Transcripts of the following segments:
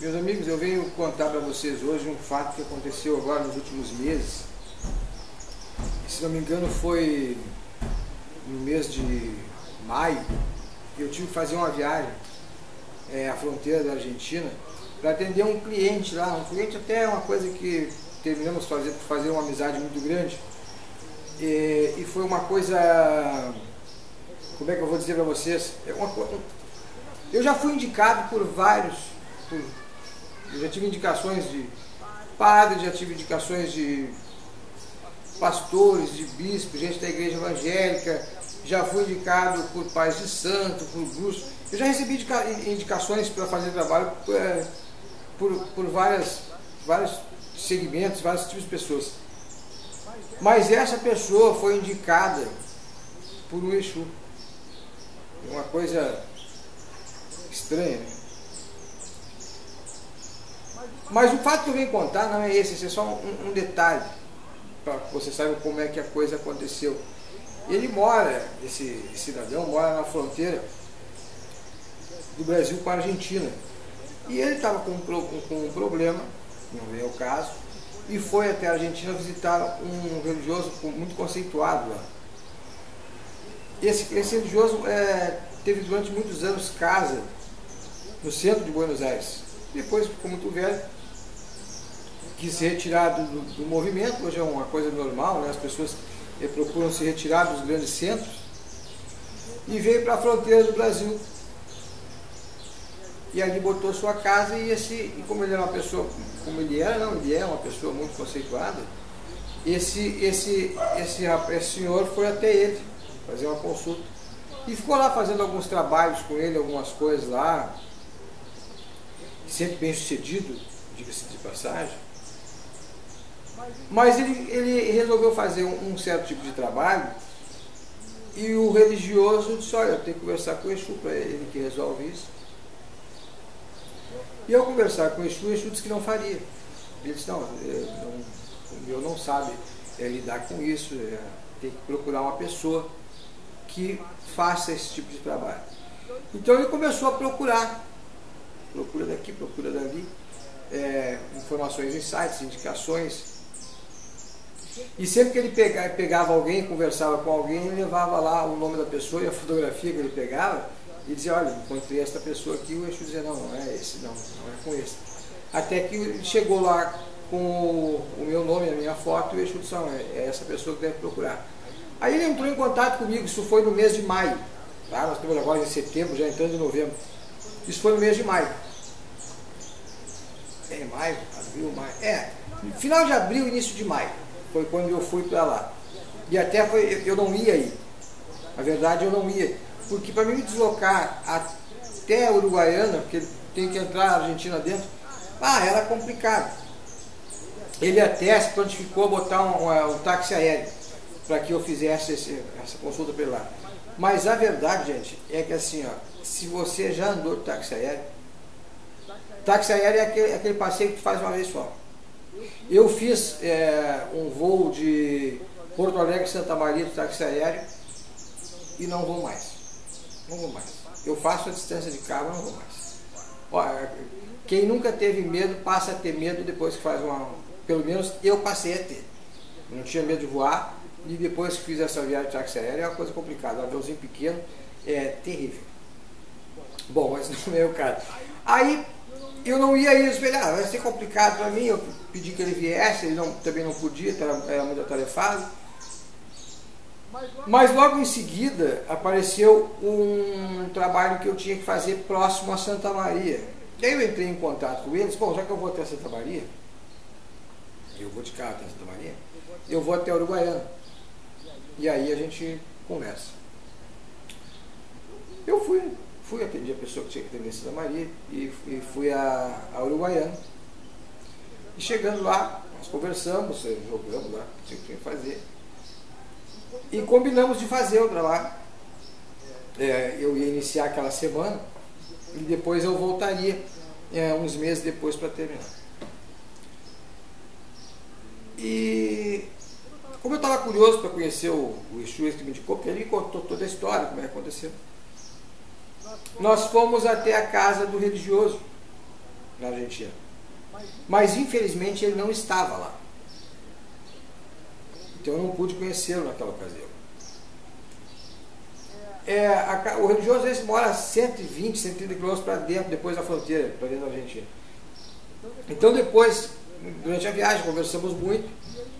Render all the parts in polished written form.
Meus amigos, eu venho contar para vocês hoje um fato que aconteceu agora nos últimos meses. Se não me engano foi no mês de maio. Eu tive que fazer uma viagem à fronteira da Argentina para atender um cliente lá. Um cliente até uma coisa que terminamos por fazer uma amizade muito grande. E foi uma coisa, como é que eu vou dizer para vocês? Eu já fui indicado por vários, eu já tive indicações de padres, já tive indicações de pastores, de bispos, gente da igreja evangélica, já fui indicado por pais de santo, por bruxos. Eu já recebi indicações para fazer trabalho por vários segmentos, vários tipos de pessoas. Mas essa pessoa foi indicada por um Exu. É uma coisa estranha, né? Mas o fato que eu venho contar não é esse é só um detalhe, para que você saiba como é que a coisa aconteceu. Ele mora, esse cidadão mora na fronteira do Brasil com a Argentina. E ele estava com um problema, não é o caso, e foi até a Argentina visitar um religioso muito conceituado lá. Esse religioso teve durante muitos anos casa no centro de Buenos Aires. Depois ficou muito velho, quis se retirar do movimento. Hoje é uma coisa normal, né? As pessoas procuram se retirar dos grandes centros, e veio para a fronteira do Brasil. E ali botou sua casa e como ele era uma pessoa, ele é uma pessoa muito conceituada, esse senhor foi até ele fazer uma consulta. E ficou lá fazendo alguns trabalhos com ele, algumas coisas lá, sempre bem sucedido, diga-se de passagem. Mas ele resolveu fazer um certo tipo de trabalho, e o religioso disse: olha, eu tenho que conversar com o Exu, para ele que resolve isso. E ao conversar com o Exu disse que não faria. Ele disse: não, eu não sabe lidar com isso, tem que procurar uma pessoa que faça esse tipo de trabalho. Então ele começou a procurar daqui, procura dali, informações em sites, indicações. E sempre que ele pegava alguém, conversava com alguém, ele levava lá o nome da pessoa e a fotografia que ele pegava, e dizia: olha, encontrei esta pessoa aqui. O Exu dizia: não é esse, não é com esse. Até que ele chegou lá com o meu nome, a minha foto, e o Exu disse: não, é essa pessoa que deve procurar. Aí ele entrou em contato comigo, isso foi no mês de maio, tá? Nós estamos agora em setembro, já entrando em novembro. Isso foi no mês de maio. Maio, abril, maio. No final de abril, início de maio, foi quando eu fui para lá. E até eu não ia ir. Na verdade, eu não ia. Porque para mim me deslocar até a Uruguaiana, porque tem que entrar a Argentina dentro, era complicado. Ele até se prontificou a botar um táxi aéreo para que eu fizesse essa consulta para ele lá. Mas a verdade, gente, é que assim, se você já andou de táxi aéreo é aquele passeio que tu faz uma vez só. Eu fiz um voo de Porto Alegre, Santa Maria, de táxi aéreo, e não vou mais. Não vou mais. Eu faço a distância de carro, não vou mais. Quem nunca teve medo passa a ter medo depois que faz pelo menos eu passei a ter. Eu não tinha medo de voar, e depois que fiz essa viagem de táxi aéreo é uma coisa complicada. Um aviãozinho pequeno é terrível. Bom, mas não é o caso. Aí eu não ia ir, vai ser complicado para mim. Eu pedi que ele viesse, ele também não podia, era muito atarefado. Mas logo em seguida apareceu um trabalho que eu tinha que fazer próximo a Santa Maria. E aí eu entrei em contato com eles. Bom, já que eu vou até Santa Maria, eu vou de carro até Santa Maria, eu vou até Uruguaiana. E aí a gente conversa. Eu fui atender a pessoa que tinha que atender em Santa Maria e fui a Uruguaiana. E chegando lá, nós conversamos, jogamos lá o que tinha que fazer. E combinamos de fazer o trabalho. Eu ia iniciar aquela semana e depois eu voltaria uns meses depois para terminar. E como eu estava curioso para conhecer o Exu que me indicou, porque ele me contou toda a história, como é que aconteceu. Nós fomos até a casa do religioso. na Argentina. Mas infelizmente ele não estava lá. Então eu não pude conhecê-lo naquela ocasião. O religioso às vezes mora 120, 130 quilômetros para dentro, depois da fronteira, para dentro da Argentina. Então depois, durante a viagem, conversamos muito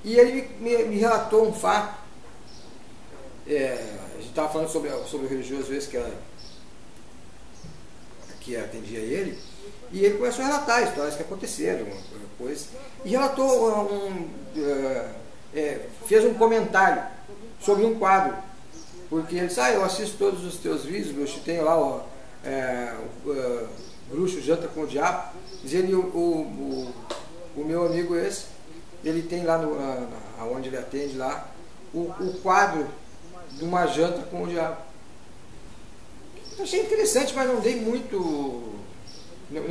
e ele me relatou um fato. A gente estava falando sobre o religioso às vezes que atendia ele, e ele começou a relatar histórias que aconteceram, coisa, e relatou fez um comentário sobre um quadro, porque ele disse, eu assisto todos os teus vídeos, eu tenho lá o Bruxo Janta com o Diabo, diz ele, o meu amigo esse, ele tem lá onde ele atende lá, o quadro de uma janta com o diabo. Eu achei interessante, mas não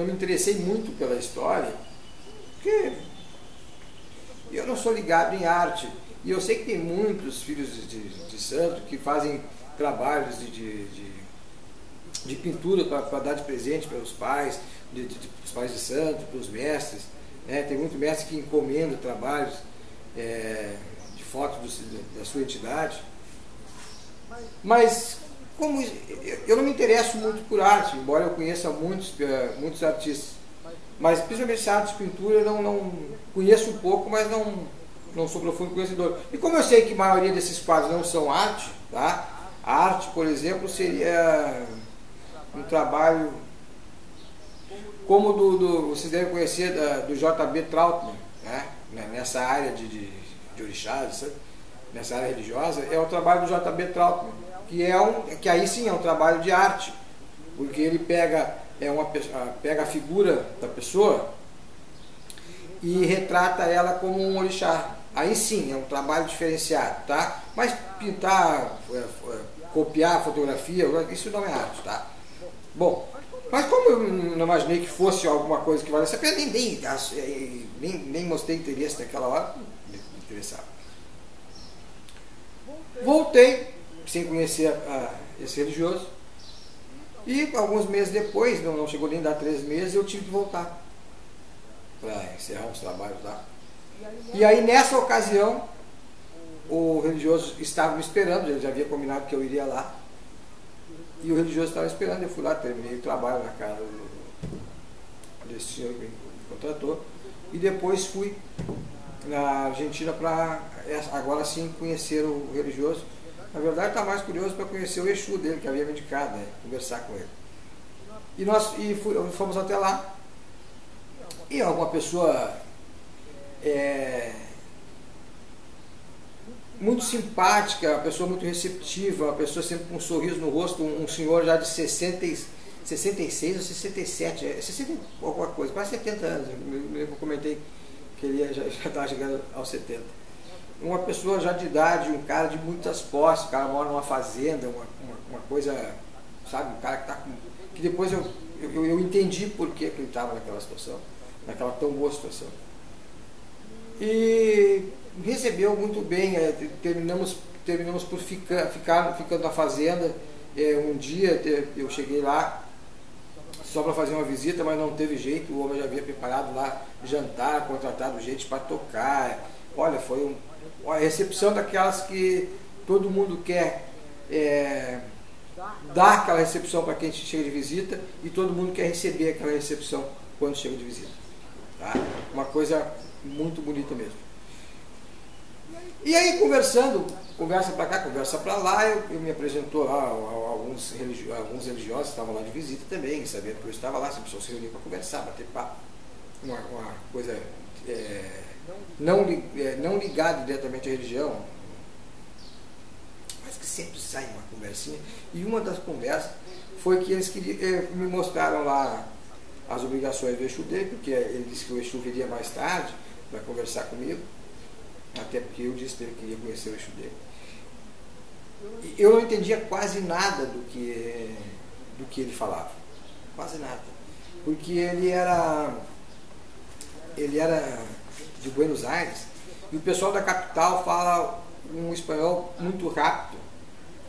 me interessei muito pela história, porque eu não sou ligado em arte, e eu sei que tem muitos filhos de santo que fazem trabalhos de pintura para dar de presente para os pais, os pais de santo, para os mestres, né? Tem muito mestre que encomenda trabalhos de foto da sua entidade. Mas como eu não me interesso muito por arte, embora eu conheça muitos artistas, mas principalmente essa arte de pintura eu não conheço um pouco, mas não sou profundo conhecedor. E como eu sei que a maioria desses quadros não são arte, tá? A arte, por exemplo, seria um trabalho como vocês devem conhecer do J.B. Trautmann, né? Nessa área de orixás, sabe? Nessa área religiosa, é o trabalho do J.B. Trautmann, que aí sim é um trabalho de arte, porque ele pega a figura da pessoa e retrata ela como um orixá. Aí sim é um trabalho diferenciado, tá? Mas pintar, copiar a fotografia, isso não é arte, tá? Bom, mas como eu não imaginei que fosse alguma coisa que valesse a pena, nem mostrei interesse naquela hora, não me interessava. Voltei, sem conhecer esse religioso, e alguns meses depois, não chegou nem a dar 3 meses, eu tive que voltar para encerrar uns trabalhos lá. E aí nessa ocasião, o religioso estava me esperando, ele já havia combinado que eu iria lá, e o religioso estava esperando, eu fui lá, terminei o trabalho na casa desse senhor que me contratou, e depois fui na Argentina para agora sim conhecer o religioso. Na verdade está mais curioso para conhecer o Exu dele, que havia me indicado, né, conversar com ele. E fomos até lá, e alguma pessoa muito simpática, uma pessoa muito receptiva, uma pessoa sempre com um sorriso no rosto, um senhor já de 66 ou 67, 60 alguma coisa, quase 70 anos, eu comentei que ele já estava chegando aos 70. Uma pessoa já de idade, um cara de muitas posses, o cara mora numa fazenda, uma coisa, sabe, um cara que está com... que depois eu entendi por que ele estava naquela situação, naquela tão boa situação. E recebeu muito bem, terminamos por ficando na fazenda. Um dia eu cheguei lá só para fazer uma visita, mas não teve jeito, o homem já havia preparado lá jantar, contratado gente para tocar. Olha, foi uma recepção daquelas que todo mundo quer dar aquela recepção para quem chega de visita, e todo mundo quer receber aquela recepção quando chega de visita. Tá? Uma coisa muito bonita mesmo. E aí conversa para cá, conversa para lá, eu me apresentou lá, alguns religiosos estavam lá de visita também, sabendo que eu estava lá, as pessoas se reuniam para conversar, bater papo, uma coisa não ligada diretamente à religião, mas que sempre sai uma conversinha. E uma das conversas foi que eles me mostraram lá as obrigações do Exu dele, porque ele disse que o Exu viria mais tarde para conversar comigo, até porque eu disse que ele queria conhecer o Exu dele. Eu não entendia quase nada do que ele falava, quase nada, porque ele era de Buenos Aires, e o pessoal da capital fala um espanhol muito rápido,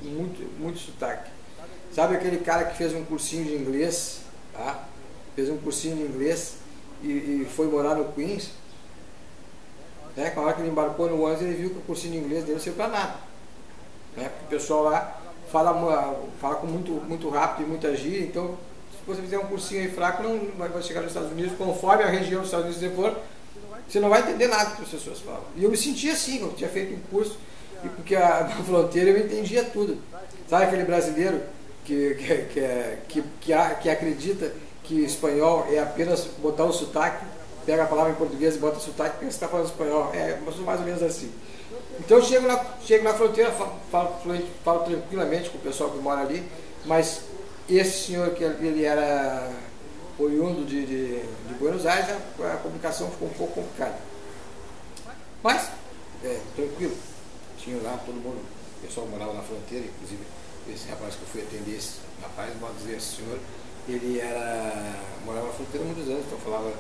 muito sotaque. Sabe aquele cara que fez um cursinho de inglês, tá? Fez um cursinho de inglês e foi morar no Queens, né? Na hora que ele embarcou no ônibus, ele viu que o cursinho de inglês dele não serviu para nada, né? Porque o pessoal lá fala com muito rápido e muita gíria, então se você fizer um cursinho aí fraco, não vai chegar nos Estados Unidos, conforme a região dos Estados Unidos você for, você não vai entender nada que as pessoas falam. E eu me sentia assim, eu tinha feito um curso, e porque na fronteira eu entendia tudo. Sabe aquele brasileiro que acredita que espanhol é apenas botar o sotaque, pega a palavra em português e bota o sotaque porque você está falando espanhol? Eu sou mais ou menos assim. Então eu chego na fronteira, falo tranquilamente com o pessoal que mora ali, mas esse senhor que ele era oriundo de Buenos Aires, a comunicação ficou um pouco complicada. Mas, tranquilo, tinha lá todo mundo, o pessoal morava na fronteira, inclusive esse rapaz que eu fui atender, esse rapaz, modo dizer, esse senhor, ele morava na fronteira há muitos anos, então falava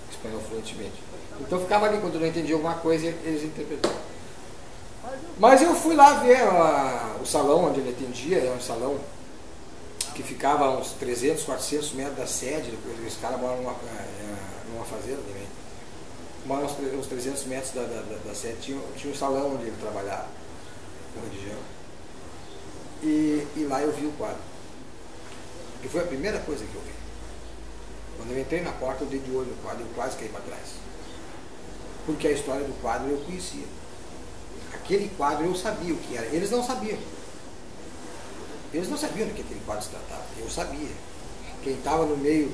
espanhol fluentemente. Então ficava ali, quando eu não entendia alguma coisa, eles interpretavam. Mas eu fui lá ver o salão onde ele atendia, era um salão que ficava a uns 300, 400 metros da sede. Esse cara mora numa fazenda também. Mora uns 300 metros da sede. Tinha um salão onde ele trabalhava com religião. E lá eu vi o quadro. E foi a primeira coisa que eu vi. Quando eu entrei na porta, eu dei de olho no quadro e eu quase caí para trás. Porque a história do quadro eu conhecia. Aquele quadro eu sabia o que era. Eles não sabiam. Eles não sabiam do que aquele quadro se tratava. Eu sabia. Quem estava no meio,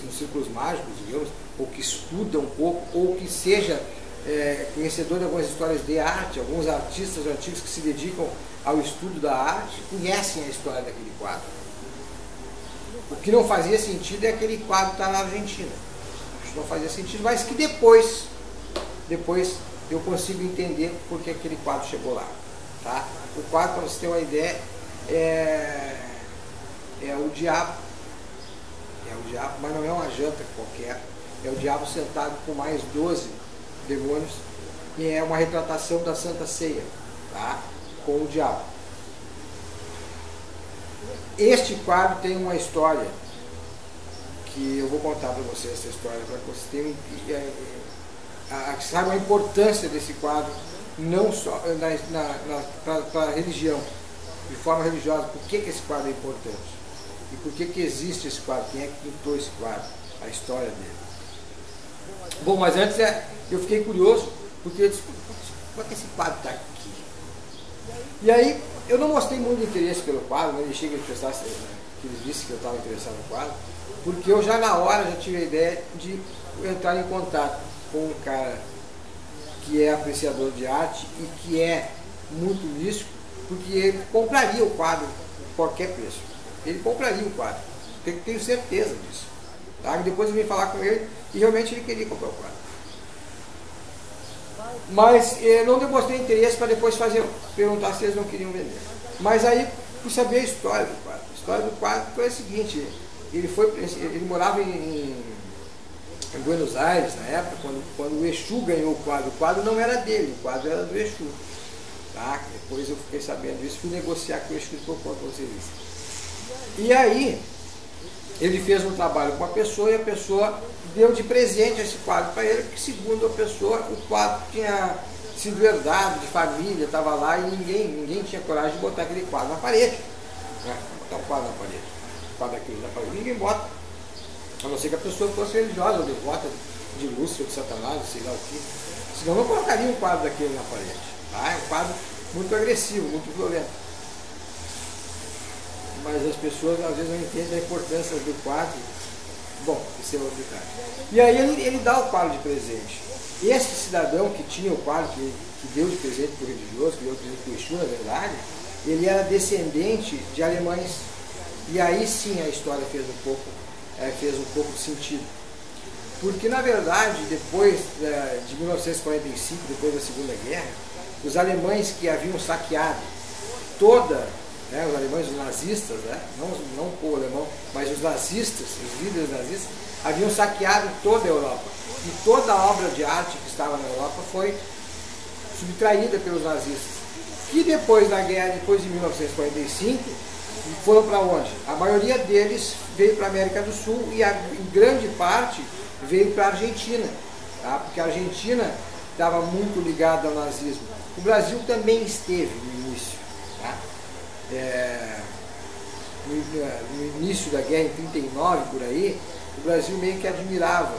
nos círculos mágicos, digamos, ou que estuda um pouco, ou que seja conhecedor de algumas histórias de arte, alguns artistas antigos que se dedicam ao estudo da arte, conhecem a história daquele quadro. O que não fazia sentido é aquele quadro estar na Argentina. Isso não fazia sentido, mas que depois eu consigo entender por que aquele quadro chegou lá. Tá? O quadro, para você ter uma ideia, é o diabo. É o diabo, mas não é uma janta qualquer. É o diabo sentado com mais 12 demônios. E é uma retratação da Santa Ceia, tá? Com o diabo. Este quadro tem uma história que eu vou contar para vocês, essa história, para que vocês tenham saibam a importância desse quadro, não só para a religião, de forma religiosa. Por que esse quadro é importante? E por que existe esse quadro? Quem é que pintou esse quadro? A história dele. Bom, mas antes eu fiquei curioso, porque eu disse, como é que esse quadro está aqui? E aí, eu não mostrei muito interesse pelo quadro, não deixei que ele disse que eu estava interessado no quadro, porque eu já na hora já tive a ideia de entrar em contato com um cara que é apreciador de arte e que é muito místico, porque ele compraria o quadro por qualquer preço. Ele compraria o quadro, tenho certeza disso. Tá? E depois eu vim falar com ele e realmente ele queria comprar o quadro. Mas não demonstrei interesse para depois perguntar se eles não queriam vender. Mas aí fui saber a história do quadro. A história do quadro foi a seguinte: ele morava em Buenos Aires na época, quando o Exu ganhou o quadro não era dele, o quadro era do Exu. Tá? Depois eu fiquei sabendo disso, fui negociar com o Exu por conta do serviço. E aí, ele fez um trabalho com a pessoa e a pessoa deu de presente esse quadro para ele, porque segundo a pessoa, o quadro tinha sido herdado de família, estava lá e ninguém tinha coragem de botar aquele quadro na parede. Né? Botar um quadro na parede. O quadro daquele na parede, ninguém bota. A não ser que a pessoa fosse religiosa, ou devota de Lúcifer, de Satanás, sei lá o que. Senão não colocaria um quadro daquele na parede. Tá? É um quadro muito agressivo, muito violento. Mas as pessoas às vezes não entendem a importância do quadro. Bom, isso é outro detalhe. E aí ele dá o quadro de presente. Esse cidadão que tinha o quadro, que deu de presente para o religioso, que deu de presente para o Exu, na verdade, ele era descendente de alemães. E aí sim a história fez um pouco de sentido. Porque na verdade, depois de 1945, depois da Segunda Guerra, os alemães que haviam saqueado os alemães, os nazistas, não o povo alemão, mas os nazistas, os líderes nazistas, haviam saqueado toda a Europa. E toda a obra de arte que estava na Europa foi subtraída pelos nazistas. Que depois da guerra, depois de 1945, foram para onde? A maioria deles veio para a América do Sul e em grande parte veio para a Argentina, tá? Porque a Argentina estava muito ligada ao nazismo. O Brasil também esteve no início. Tá? No início da guerra, em 39, por aí, o Brasil meio que admirava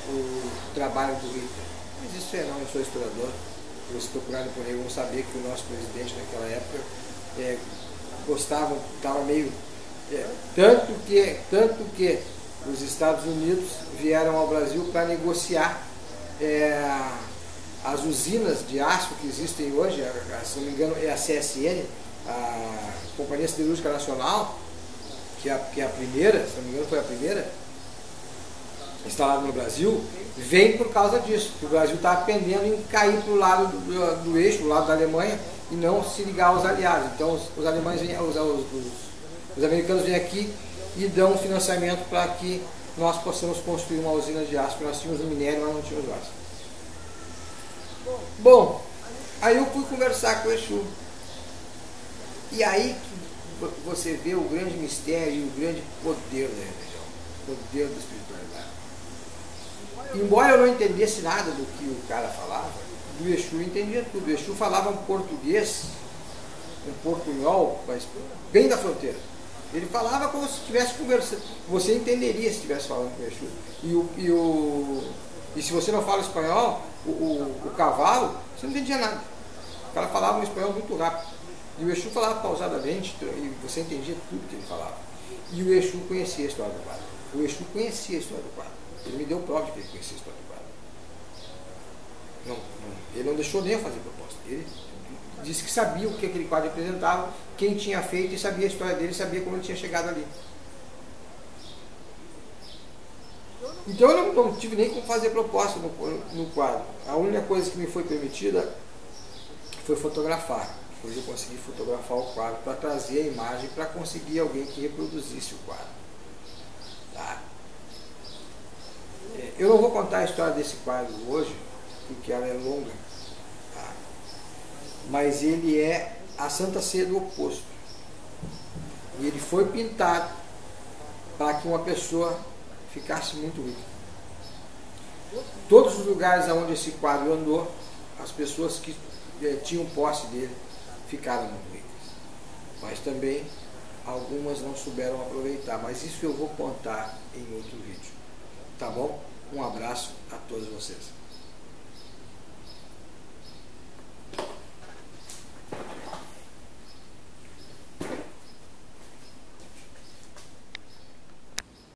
o trabalho do Hitler. Mas isso não, eu sou historiador. Eu estou procurando por aí, vão saber que o nosso presidente naquela época gostava, estava meio... tanto que os Estados Unidos vieram ao Brasil para negociar as usinas de aço que existem hoje, se não me engano é a CSN, a Companhia Siderúrgica Nacional, que é a primeira, se não me engano foi a primeira instalada no Brasil, vem por causa disso, que o Brasil está pendendo em cair para o lado do eixo, o lado da Alemanha, e não se ligar aos aliados. Então os alemães vêm, os americanos vêm aqui e dão financiamento para que nós possamos construir uma usina de aço, porque nós tínhamos o minério, mas não tínhamos o aço. Bom, aí eu fui conversar com o Exu. E aí que você vê o grande mistério e o grande poder da religião, o poder da espiritualidade. Embora eu não entendesse nada do que o cara falava, o Exu entendia tudo. O Exu falava um português, um portunhol, mas bem da fronteira. Ele falava como se estivesse conversando. Você entenderia se estivesse falando com o Exu. E se você não fala espanhol, o cavalo, você não entendia nada. O cara falava um espanhol muito rápido. E o Exu falava pausadamente, e você entendia tudo que ele falava. E o Exu conhecia a história do quadro. O Exu conhecia a história do quadro. Ele me deu prova de que ele conhecia a história do quadro. Ele não deixou nem eu fazer proposta. Ele disse que sabia o que aquele quadro representava, quem tinha feito e sabia a história dele, sabia como ele tinha chegado ali. Então eu não tive nem como fazer proposta no quadro. A única coisa que me foi permitida foi fotografar. Depois eu consegui fotografar o quadro para trazer a imagem, para conseguir alguém que reproduzisse o quadro. Tá? Eu não vou contar a história desse quadro hoje, porque ela é longa, tá? Mas ele é a Santa Ceia do Oposto. E ele foi pintado para que uma pessoa ficasse muito rica. Todos os lugares onde esse quadro andou, as pessoas que tinham posse dele ficaram muito ricas. Mas também algumas não souberam aproveitar. Mas isso eu vou contar em outro vídeo. Tá bom? Um abraço a todos vocês.